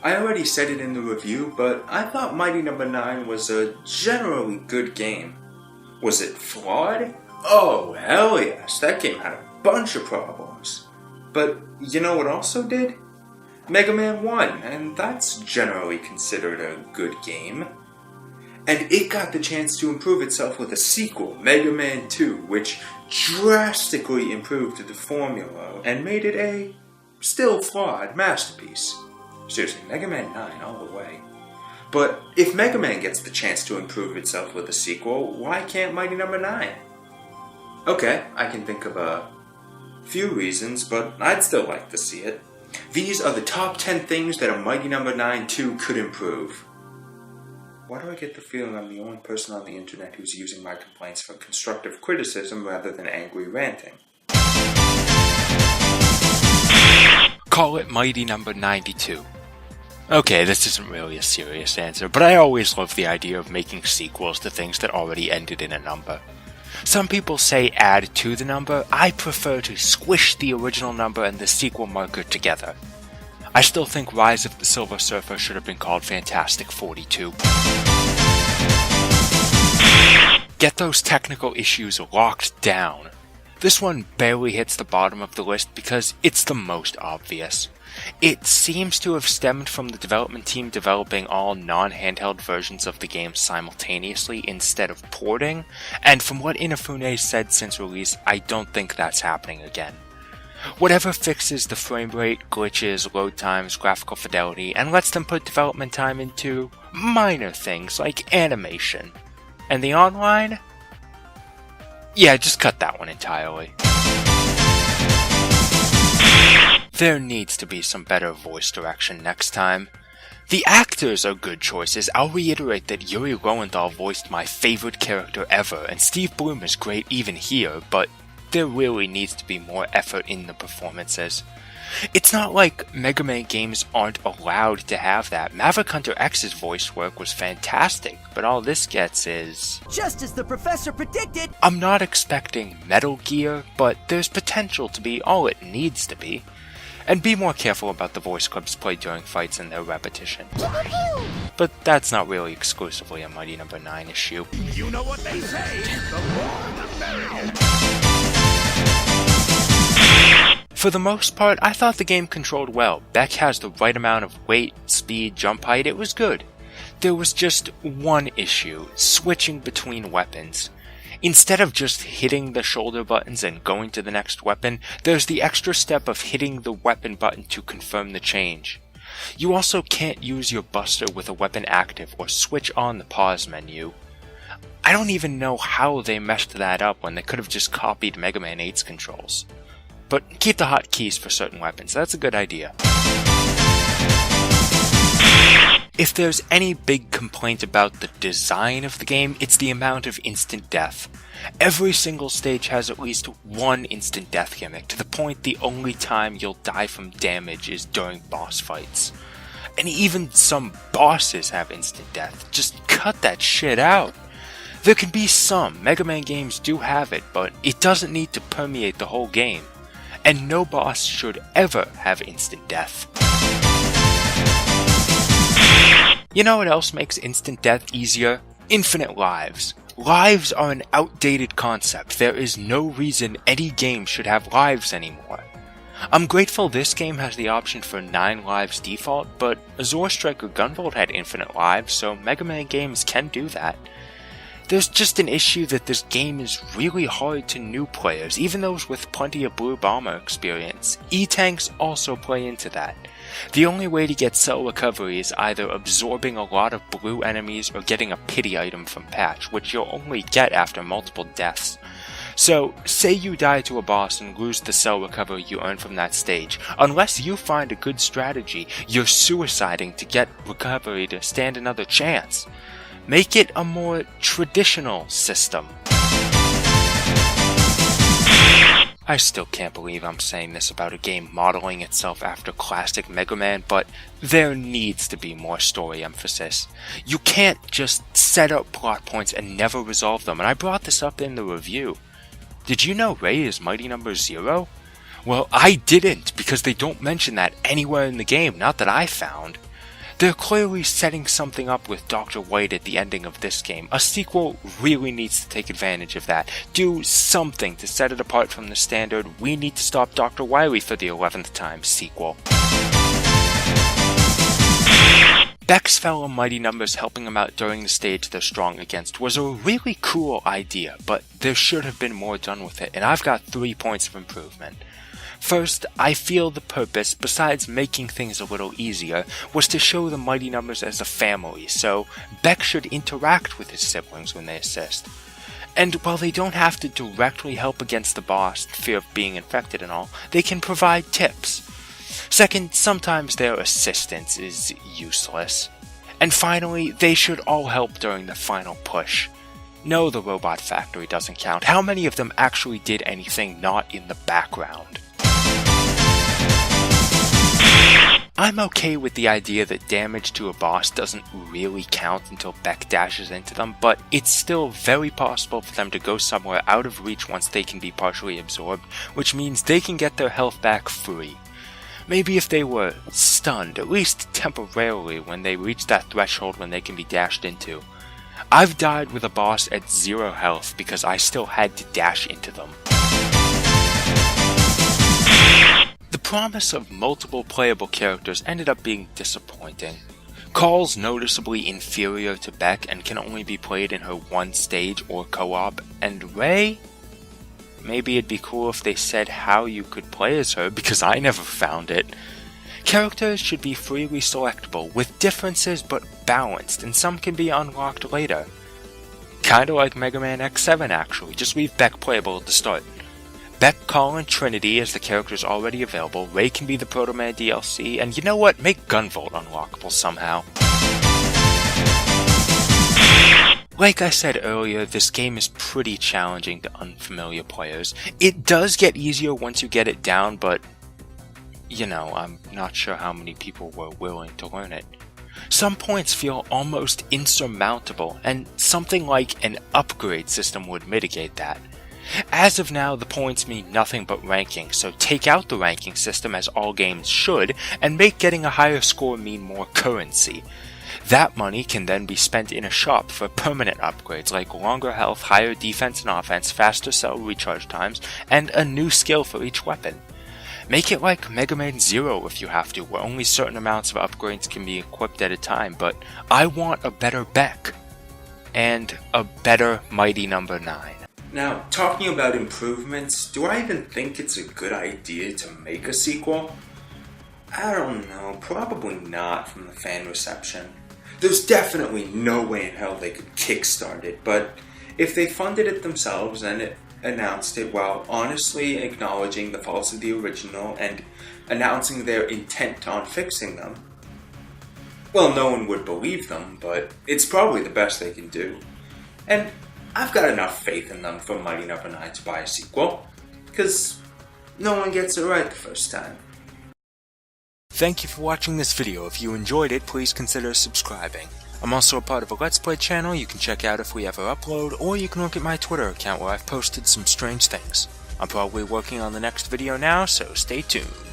I already said it in the review, but I thought Mighty Number 9 was a generally good game. Was it flawed? Oh, hell yes, that game had a bunch of problems. But you know what also did? Mega Man 1, and that's generally considered a good game. And it got the chance to improve itself with a sequel, Mega Man 2, which drastically improved the formula and made it a still flawed masterpiece. Seriously, Mega Man 9 all the way. But if Mega Man gets the chance to improve itself with a sequel, why can't Mighty Number 9? Okay, I can think of a few reasons, but I'd still like to see it. These are the top 10 things that a Mighty Number 9 2 could improve. Why do I get the feeling I'm the only person on the internet who's using my complaints for constructive criticism rather than angry ranting? Call it Mighty Number 92. Okay, this isn't really a serious answer, but I always love the idea of making sequels to things that already ended in a number. Some people say add to the number. I prefer to squish the original number and the sequel marker together. I still think Rise of the Silver Surfer should have been called Fantastic 42. Get those technical issues locked down. This one barely hits the bottom of the list because it's the most obvious. It seems to have stemmed from the development team developing all non-handheld versions of the game simultaneously instead of porting, and from what Inafune said since release, I don't think that's happening again. Whatever fixes the frame rate, glitches, load times, graphical fidelity, and lets them put development time into minor things like animation. And the online? Yeah, just cut that one entirely. There needs to be some better voice direction next time. The actors are good choices. I'll reiterate that Yuri Lowenthal voiced my favorite character ever, and Steve Blum is great even here, but there really needs to be more effort in the performances. It's not like Mega Man games aren't allowed to have that. Maverick Hunter X's voice work was fantastic, but all this gets is... just as the professor predicted! I'm not expecting Metal Gear, but there's potential to be all it needs to be. And be more careful about the voice clips played during fights and their repetition. But that's not really exclusively a Mighty Number 9 issue. You know what they say, the more the merrier. For the most part, I thought the game controlled well. Beck has the right amount of weight, speed, jump height, it was good. There was just one issue, switching between weapons. Instead of just hitting the shoulder buttons and going to the next weapon, there's the extra step of hitting the weapon button to confirm the change. You also can't use your buster with a weapon active or switch on the pause menu. I don't even know how they messed that up when they could have just copied Mega Man 8's controls. But keep the hotkeys for certain weapons, that's a good idea. If there's any big complaint about the design of the game, it's the amount of instant death. Every single stage has at least one instant death gimmick, to the point the only time you'll die from damage is during boss fights. And even some bosses have instant death. Just cut that shit out. There can be some, Mega Man games do have it, but it doesn't need to permeate the whole game. And no boss should ever have instant death. You know what else makes instant death easier? Infinite lives. Lives are an outdated concept. There is no reason any game should have lives anymore. I'm grateful this game has the option for 9 lives default, but Azure Striker Gunvolt had infinite lives, so Mega Man games can do that. There's just an issue that this game is really hard to new players, even those with plenty of Blue Bomber experience. E-tanks also play into that. The only way to get cell recovery is either absorbing a lot of blue enemies or getting a pity item from patch, which you'll only get after multiple deaths. So, say you die to a boss and lose the cell recovery you earned from that stage. Unless you find a good strategy, you're suiciding to get recovery to stand another chance. Make it a more traditional system. I still can't believe I'm saying this about a game modeling itself after classic Mega Man, but there needs to be more story emphasis. You can't just set up plot points and never resolve them, and I brought this up in the review. Did you know Ray is Mighty Number 0? Well, I didn't, because they don't mention that anywhere in the game, not that I found. They're clearly setting something up with Dr. White at the ending of this game. A sequel really needs to take advantage of that. Do something to set it apart from the standard "we need to stop Dr. Wily for the 11th time" sequel. Beck's fellow Mighty Numbers helping him out during the stage they're strong against was a really cool idea, but there should have been more done with it, and I've got 3 points of improvement. First, I feel the purpose, besides making things a little easier, was to show the Mighty Numbers as a family, so Beck should interact with his siblings when they assist. And while they don't have to directly help against the boss, fear of being infected and all, they can provide tips. Second, sometimes their assistance is useless. And finally, they should all help during the final push. No, the Robot Factory doesn't count. How many of them actually did anything not in the background? I'm okay with the idea that damage to a boss doesn't really count until Beck dashes into them, but it's still very possible for them to go somewhere out of reach once they can be partially absorbed, which means they can get their health back free. Maybe if they were stunned, at least temporarily, when they reach that threshold when they can be dashed into. I've died with a boss at 0 health because I still had to dash into them. The promise of multiple playable characters ended up being disappointing. Call's noticeably inferior to Beck and can only be played in her one stage or co-op, and Ray? Maybe it'd be cool if they said how you could play as her, because I never found it. Characters should be freely selectable, with differences but balanced, and some can be unlocked later. Kinda like Mega Man X7 actually, just leave Beck playable at the start. Beck, Call, and Trinity as the characters already available, Ray can be the Proto Man DLC, and you know what, make Gunvolt unlockable somehow. Like I said earlier, this game is pretty challenging to unfamiliar players. It does get easier once you get it down, but you know, I'm not sure how many people were willing to learn it. Some points feel almost insurmountable, and something like an upgrade system would mitigate that. As of now, the points mean nothing but ranking, so take out the ranking system as all games should, and make getting a higher score mean more currency. That money can then be spent in a shop for permanent upgrades like longer health, higher defense and offense, faster cell recharge times, and a new skill for each weapon. Make it like Mega Man Zero if you have to, where only certain amounts of upgrades can be equipped at a time, but I want a better Beck. And a better Mighty Number 9. Now, talking about improvements, do I even think it's a good idea to make a sequel? I don't know, probably not from the fan reception. There's definitely no way in hell they could kickstart it, but if they funded it themselves and announced it while honestly acknowledging the faults of the original and announcing their intent on fixing them, well, no one would believe them, but it's probably the best they can do. And I've got enough faith in them for Mighty Number 9 to buy a sequel, because no one gets it right the first time. Thank you for watching this video. If you enjoyed it, please consider subscribing. I'm also a part of a Let's Play channel you can check out if we ever upload, or you can look at my Twitter account where I've posted some strange things. I'm probably working on the next video now, so stay tuned.